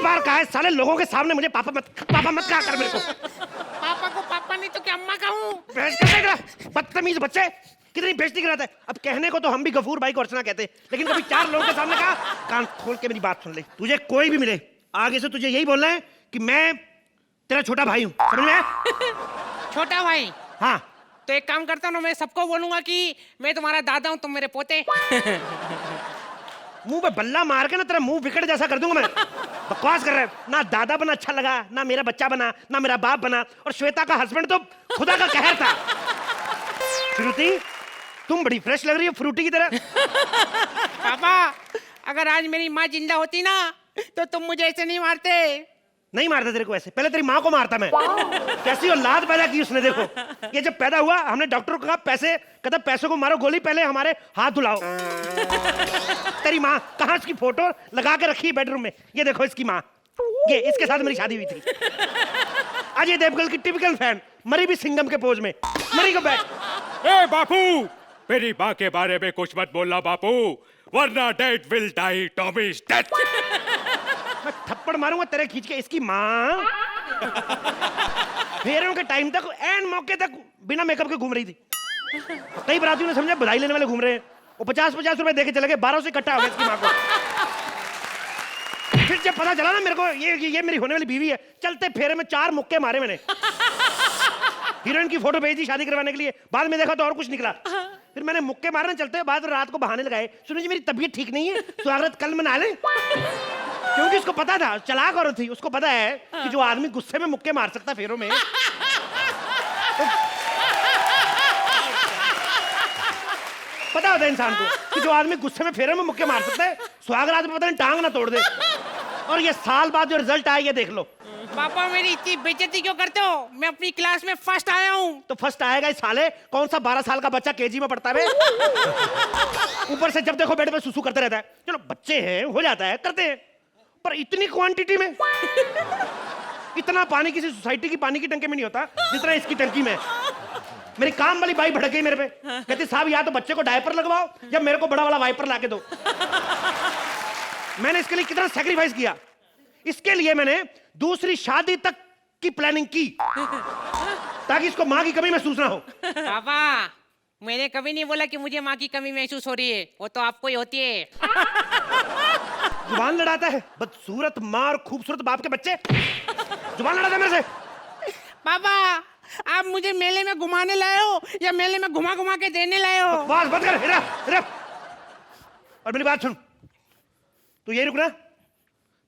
बार कहा है साले लोगों के सामने मुझे पापा मत कहा कर मेरे को। पापा को पापा नहीं तो क्या अम्मा कहूँ? बदतमीज बच्चे, कितनी बेइज्जती कराता है। अब कहने को तो हम भी गफूर भाई को अर्चना कहते हैं, लेकिन कभी 4 लोगों के सामने कहा। कान खोल के मेरी बात सुन ले, तुझे कोई भी मिले आगे से तुझे यही बोलना है कि मैं तेरा छोटा भाई हूँ, समझ में आया? छोटा भाई? हाँ। तो एक काम करता हूँ ना, मैं सबको बोलूंगा कि मैं तुम्हारा दादा हूँ, तुम मेरे पोते। मुंह पे बल्ला मार के ना तेरा मुंह विकेट जैसा कर दूंगा मैं। बकवास कर रहा है, ना दादा बना अच्छा लगा, ना मेरा बच्चा बना, ना मेरा बाप बना, और श्वेता का हस्बैंड तो खुदा का कहर था। श्रुति, तुम बड़ी फ्रेश लग रही हो फ्रूटी की तरह। पापा, अगर आज मेरी माँ जिंदा होती ना तो तुम मुझे ऐसे नहीं मारते। नहीं मारता तेरे को ऐसे, पहले तेरी माँ को मारता मैं। कैसी औलाद पैदा की उसने, देखो। ये जब पैदा हुआ हमने डॉक्टर को कहा कहता पैसों को मारो गोली, पहले हमारे हाथ धुलाओ। तेरी माँ कहाँ, इसकी फोटो लगा के रखी बेडरूम में, ये देखो इसकी माँ, ये इसके साथ मेरी शादी हुई थी। अजय देवगन की टिपिकल फैन, मरी भी सिंघम के पोज में, मरी को बैठ। ए बापू, मेरी माँ के बारे में कुछ मत बोलना बापू, वरना dad will die Tommy's death. मैं थप्पड़ मारूंगा तेरे खींच के। इसकी माँ फेरों के टाइम तक एंड मौके तक बिना मेकअप के घूम रही थी। कई बरातियों ने समझा बधाई लेने वाले घूम रहे हैं, वो 50-50 रुपए देके चले गए, 1200 इकट्ठा हो गया इसकी माँ को। फिर जब पता चला ना मेरे को ये मेरी होने वाली बीवी है, चलते फेरे में 4 मुक्के मारे मैंने। हीरोइन की फोटो भेजी शादी करवाने के लिए, बाद में देखा तो और कुछ निकला। फिर मैंने मुक्के मारने चलते बाद रात को बहाने लगाए, सुनो जी मेरी तबीयत ठीक नहीं है, स्वागत कल मना ले। क्योंकि उसको पता था, चालाक औरत थी, उसको पता है कि जो आदमी गुस्से में मुक्के मार सकता फेरों में, पता होता है इंसान को कि जो आदमी गुस्से में फेरों में मुक्के मार सकता है, सुहागरात में पता नहीं टांग ना तोड़ दे। और ये साल बाद जो रिजल्ट आया ये देख लो। पापा, मेरी इतनी बेइज्जती क्यों करते हो? मैं अपनी क्लास में फर्स्ट आया हूँ। तो फर्स्ट आएगा इस साले, कौन सा 12 साल का बच्चा केजी में पढ़ता है? ऊपर से जब देखो बेड पे सुसु करते रहता है। चलो बच्चे हैं, हो जाता है, करते हैं, पर इतनी क्वांटिटी में इतना पानी किसी सोसाइटी की पानी की टंकी में नहीं होता जितना इसकी टंकी में। मेरी काम वाली बाई भड़क गई मेरे पे, कहती साहब या तो बच्चे को डायपर लगवाओ या मेरे को बड़ा वाला वाइपर लाके दो। मैंने इसके लिए कितना सैक्रिफाइस किया। इसके लिए मैंने दूसरी शादी तक की प्लानिंग की ताकि इसको माँ की कमी महसूस ना हो। पापा, मैंने कभी नहीं बोला कि मुझे माँ की कमी महसूस हो रही है, वो तो आपको ही होती है। जुबान लड़ाता है, बदसूरत माँ और खूबसूरत बाप के बच्चे, जुबान लड़ाता है मेरे से। पापा, आप मुझे मेले में घुमाने लाए हो या मेले में घुमा घुमा के देने लाए हो? बस बंद कर, हिरा, हिरा। और मेरी बात सुन, तू यही रुकना,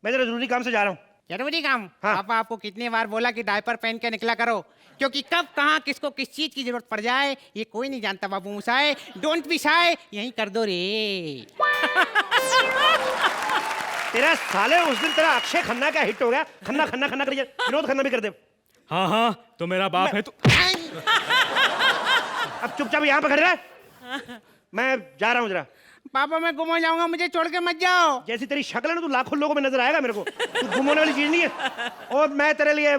मैं जरा जरूरी काम से जा रहा हूँ। जरूरी काम? हाँ। पापा, आपको कितनी बार बोला कि डायपर पहन के निकला करो, क्योंकि कब कहाँ किसको किस चीज की जरूरत पड़ जाए ये कोई नहीं जानता। बाबू मुसाए, डोंट बी शाय, यहीं कर दो रे। तेरा साले उस दिन तेरा अक्षय खन्ना का हिट हो गया, खन्ना खन्ना खन्ना करिए, विनोद खन्ना भी कर दे। हाँ हाँ, तो मेरा बाप है तो। अब चुपचाप यहाँ पे खड़े रह, मैं जा रहा हूँ जरा। पापा, मैं गुम हो जाऊंगा, मुझे छोड़ के मत जाओ। जैसी तेरी शक्ल है ना, तू लाखों लोगों में नजर आएगा मेरे को, तू गुम होने वाली चीज नहीं है। और मैं तेरे लिए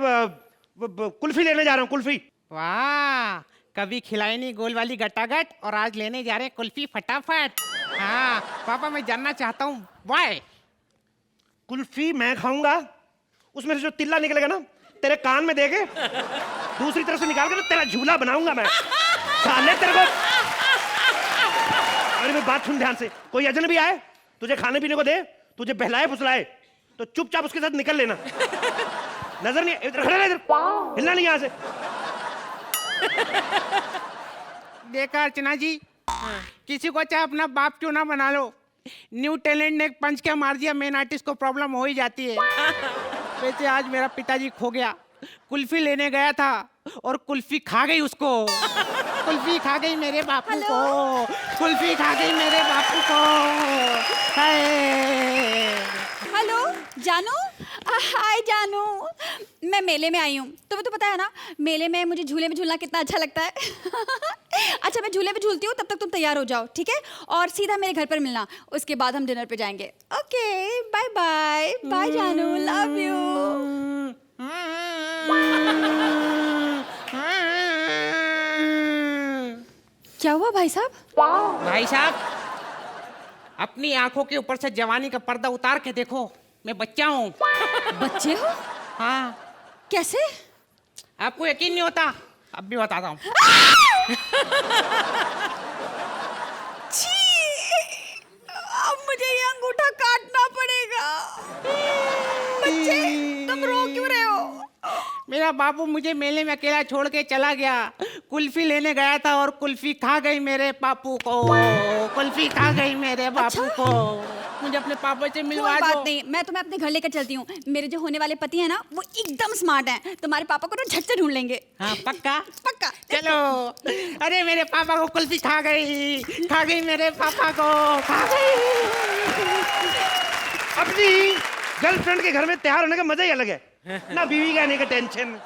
कुल्फी लेने जा रहा हूँ, कुल्फी। वाह, कभी खिलाई नहीं गोल वाली गट्टागट और आज लेने जा रहे हैं कुल्फी फटाफट। हाँ पापा, मैं जानना चाहता हूँ वाई। कुल्फी मैं खाऊंगा, उसमें से जो तिल्ला निकलेगा ना तेरे कान में देके दूसरी तरफ से निकाल के ना तेरा झूला बनाऊंगा मैं। साले तेरे को, अरे मेरी बात सुन ध्यान से, कोई अजनबी आए तुझे खाने पीने को दे, तुझे बहलाए फुसलाए, तो चुपचाप उसके साथ निकल लेना। नजर नहीं, इधर खड़ा रह, इधर हिलना नहीं यहाँ से। देखा अर्चना जी, किसी को चाहे अपना बाप क्यों ना बना लो, न्यू टैलेंट ने एक पंच क्या मार दिया, मेन आर्टिस्ट को प्रॉब्लम हो ही जाती है। वैसे आज मेरा पिताजी खो गया, कुल्फी लेने गया था और कुल्फी खा गई उसको। कुल्फी खा गई मेरे बापू को, कुल्फी खा गई मेरे बापू को। हेलो जानू, हाय जानू, मैं मेले में आई हूँ। तुम्हें तो पता है ना मेले में मुझे झूले में झूलना कितना अच्छा लगता है। अच्छा मैं झूले में झूलती हूँ, तब तक तुम तैयार हो जाओ, ठीक है? और सीधा मेरे घर पर मिलना, उसके बाद हम डिनर पे जाएंगे। ओके बाय बाय, बाय जानू, लव यू। क्या हुआ भाई साहब? भाई साहब, अपनी आंखों के ऊपर से जवानी का पर्दा उतार के देखो, मैं बच्चा हूँ। बच्चे हो? हाँ, कैसे? आपको यकीन नहीं होता? अब भी बताता हूँ। छी! अब मुझे ये अंगूठा काटना पड़ेगा। बच्चे, तुम रो क्यों रहे हो? मेरा बापू मुझे मेले में अकेला छोड़ के चला गया। कुल्फी लेने गया था और कुल्फी खा गई मेरे पापू को। कुल्फी खा गई मेरे बापू को। मुझे अपने पापा से मिलवा कोई दो। बात नहीं, मैं तुम्हें अपने घर लेकर चलती हूँ। मेरे जो होने वाले पति हैं ना, वो एकदम स्मार्ट हैं। तुम्हारे पापा को तो झट से ढूंढ लेंगे। हाँ, पक्का? पक्का। चलो। अरे मेरे पापा को कुल्फी खा गई मेरे पापा को, खा गई। अपनी गर्लफ्रेंड के घर में त्योहार होने का मजा ही अलग है ना। बीवी का आने का टेंशन,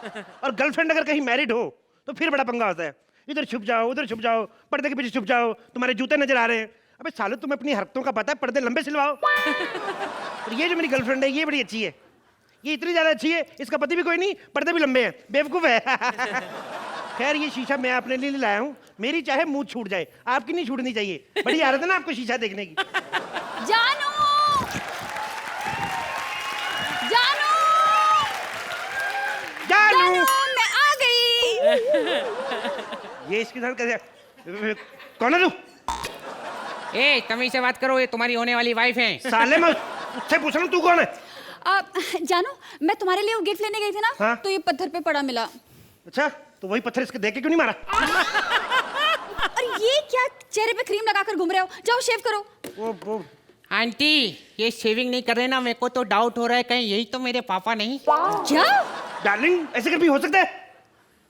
और गर्लफ्रेंड अगर कहीं मैरिड हो तो फिर बड़ा पंगा होता है। इधर छुप जाओ, उधर छुप जाओ, पर्दे के पीछे छुप जाओ, तुम्हारे जूते नजर आ रहे हैं। अबे सालो, तुम्हें अपनी हरकतों का पता है, पर्दे लंबे सिलवाओ। और ये जो मेरी गर्लफ्रेंड है, ये बड़ी अच्छी है। ये इतनी ज्यादा अच्छी है, इसका पति भी कोई नहीं, पर्दे भी लंबे हैं, बेवकूफ है। खैर, ये शीशा मैं अपने लिए लाया हूँ। मेरी चाहे मुंह छूट जाए, आपकी नहीं छूटनी चाहिए। बड़ी आदत है ना आपको शीशा देखने की। जानू! जानू! जानू! मैं आ गई। ये इसके साथ कैसे? कौन है तू? ए, तमीज से बात करो, ये तुम्हारी होने वाली वाइफ है। साले, मैं उससे पूछ रहा हूँ, तू कौन है? जानू, मैं तुम्हारे लिए वो गिफ्ट लेने गई थी ना, हाँ? तो ये पत्थर पे पड़ा मिला। अच्छा, तो वही पत्थर इसके देख के क्यों नहीं मारा? और ये क्या चेहरे पे क्रीम लगाकर घूम रहे हो? जाओ शेव करो। वो आंटी, ये शेविंग नहीं कर रहे ना, मेरे को तो डाउट हो रहा है कहीं यही तो मेरे पापा नहीं। क्या? डार्लिंग, ऐसे कभी हो सकता है?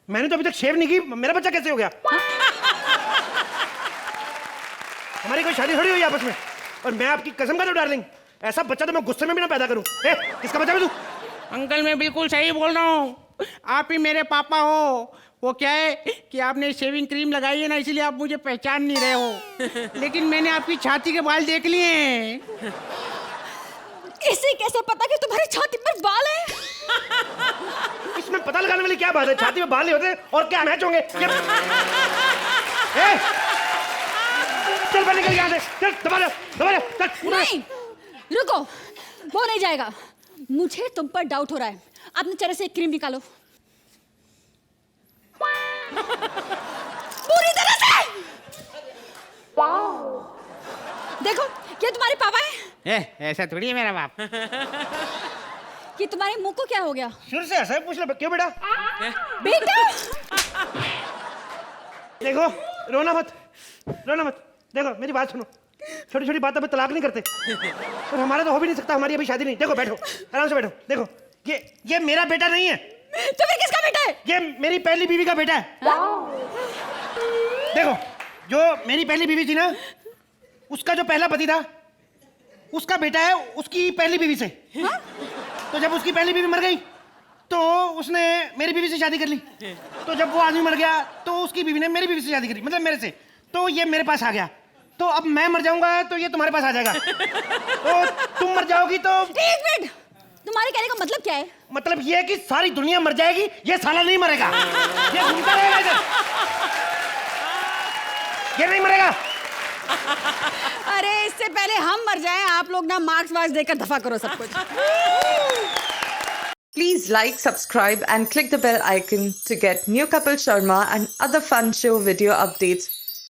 मैंने तो अभी तक शेव नहीं की, मेरा बच्चा कैसे हो गया? हमारी कोई शादी थोड़ी हुई आपस में। और मैं आपकी कसम खाता हूँ डार्लिंग, ऐसा बच्चा तो मैं गुस्से में भी ना पैदा करूं। किसका बच्चा है तू? अंकल, मैं बिल्कुल सही बोल रहा हूँ, आप ही मेरे पापा हो। वो क्या है कि आपने शेविंग क्रीम लगाई है ना, इसलिए आप मुझे पहचान नहीं रहे हो। लेकिन मैंने आपकी छाती के बाल देख लिए हैं। इसे कैसे पता कि तुम्हारी छाती पर बाल है? इसमें पता लगाने वाली क्या बात है? छाती में बाल नहीं होते और क्या मैच होंगे? चल बाहर निकल यहाँ से, चल दबा दे, चल। नहीं, रुको, वो नहीं जाएगा। मुझे तुम पर डाउट हो रहा है। अपने चेहरे से एक क्रीम निकालो, पूरी तरह से। देखो, ये तुम्हारे पापा है। ऐसा थोड़ी है मेरा बाप। कि तुम्हारे मुंह को क्या हो गया? शुरू से ऐसा ही पूछ लो, क्यों बेटा? बेटा! देखो, रोना मत। देखो, मेरी बात सुनो। छोटी छोटी बातों पे तलाक नहीं करते, और हमारा तो हो भी नहीं सकता। हमारी अभी शादी नहीं। देखो, बैठो, आराम से बैठो। देखो, ये मेरा बेटा नहीं है। तो फिर किसका बेटा है? ये मेरी पहली बीवी का बेटा है। देखो, जो मेरी पहली बीवी थी ना, उसका जो पहला पति था, उसका बेटा है उसकी पहली बीवी से। तो जब उसकी पहली बीवी मर गई, तो उसने मेरी बीवी से शादी कर ली। तो जब वो आदमी मर गया, तो उसकी बीवी ने मेरी बीवी से शादी करी, मतलब मेरे से। तो ये मेरे पास आ गया। तो अब मैं मर जाऊंगा तो ये तुम्हारे पास आ जाएगा। तो तुम मर जाओगी तो। एक मिनट, तुम्हारे कहने का मतलब क्या है? मतलब ये है कि सारी दुनिया मर जाएगी, ये साला नहीं मरेगा। ये घूमता रहेगा इधर, ये नहीं मरेगा। अरे, इससे पहले हम मर जाएं, आप लोग ना मार्क्स वार्क्स देकर दफा करो सब कुछ। Please like, subscribe and click the bell icon to get new Kapil Sharma and other fun show video updates